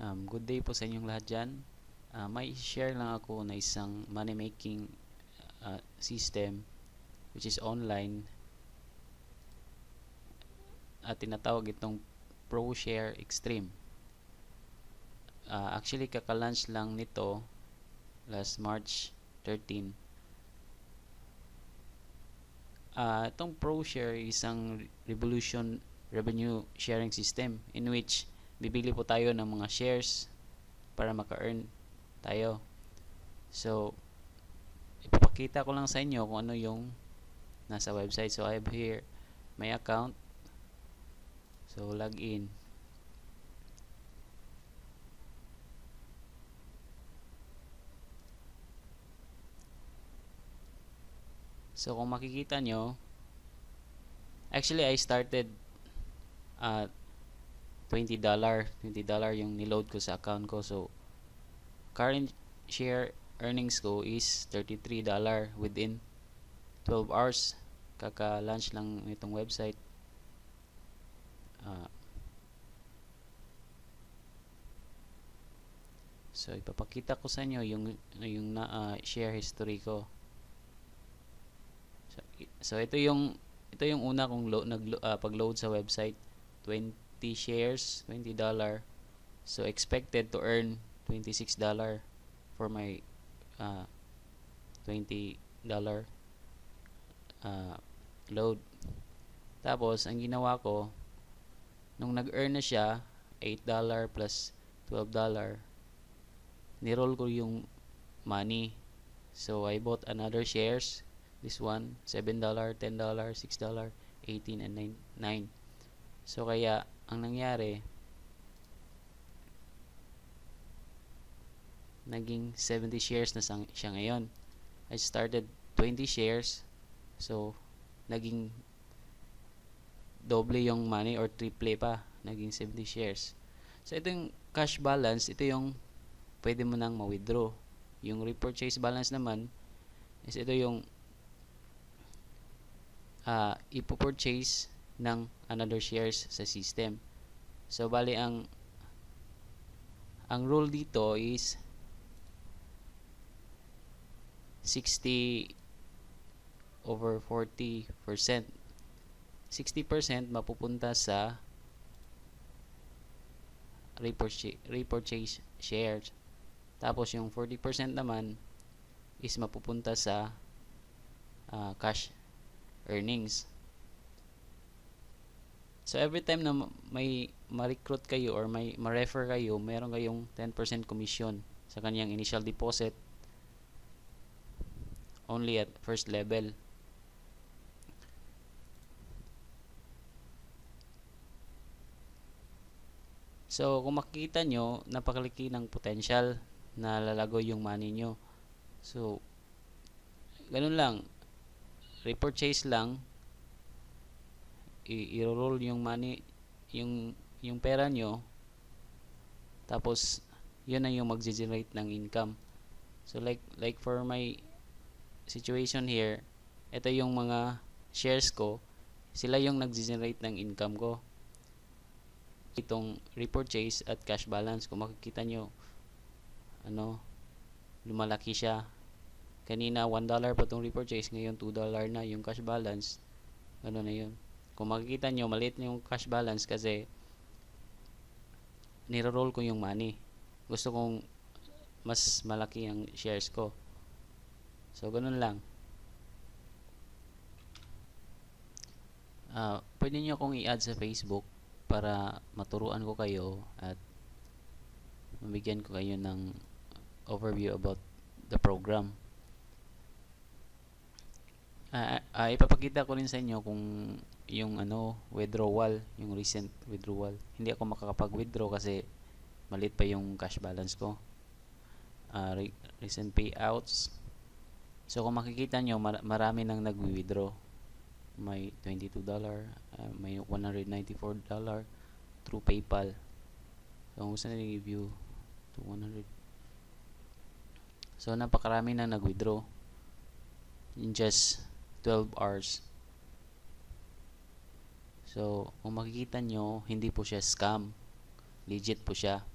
Good day po sa inyong lahat dyan. May share lang ako na isang money making system which is online at tinatawag itong ProShare Extreme. Actually kaka-launch lang nito last March 13. Itong ProShare isang revenue sharing system in which bibili po tayo ng mga shares para maka-earn tayo. So ipapakita ko lang sa inyo kung ano yung nasa website. So I have here my account. So log in. So kung makikita nyo, actually I started $20 yung niload ko sa account ko. So current share earnings ko is $33 within 12 hours. Kaka-launch lang nitong website. So ipapakita ko sa inyo yung share history ko. So ito yung una kong pag-load sa website, 20 shares, $20. So expected to earn $26 for my $20 load. Tapos ang ginawa ko, nung nag-earn na siya $8 plus $12, niroll ko yung money. So I bought another shares. This one, $7, $10, $6, $18, and $9. So kaya ang nangyari, naging 70 shares na siya ngayon. I started 20 shares. So naging doble yung money or triple pa. Naging 70 shares. So ito yung cash balance. Ito yung pwede mo nang ma-withdraw. Yung repurchase balance naman is ito yung ipo-purchase ng another shares sa system. So bali ang rule dito is 60 over 40%. 60% mapupunta sa repurchase shares. Tapos yung 40% naman is mapupunta sa cash earnings. So every time na may ma-recruit kayo or may ma-refer kayo, meron kayong 10% commission sa kanyang initial deposit only at first level. So kung makikita nyo, napakalaki ng potential na lalago yung money nyo. So ganun lang, repurchase lang, i-roll yung money, yung pera nyo, tapos yun na yung mag-generate ng income. So like for my situation here, ito yung mga shares ko, sila yung nag-generate ng income ko. Itong repurchase at cash balance, kung makikita nyo, lumalaki siya. Kanina $1 pa itong repurchase, ngayon $2 na yung cash balance. Gano'n na yun. Kung makikita nyo, maliit na yung cash balance kasi niro-roll ko yung money. Gusto kong mas malaki ang shares ko. So gano'n lang. Pwede nyo akong i-add sa Facebook para maturuan ko kayo at mabigyan ko kayo ng overview about the program. Ipapakita ko rin sa inyo kung yung withdrawal, yung recent withdrawal. Hindi ako makakapag-withdraw kasi maliit pa yung cash balance ko. Recent payouts. So kung makikita nyo, marami nang nag-withdraw. May $22, may $194 through PayPal. So kung gusto nyo i-review to 100. So napakarami nang nag-withdraw in just 12 hours. So kung makikita nyo, hindi po siya scam, legit po siya.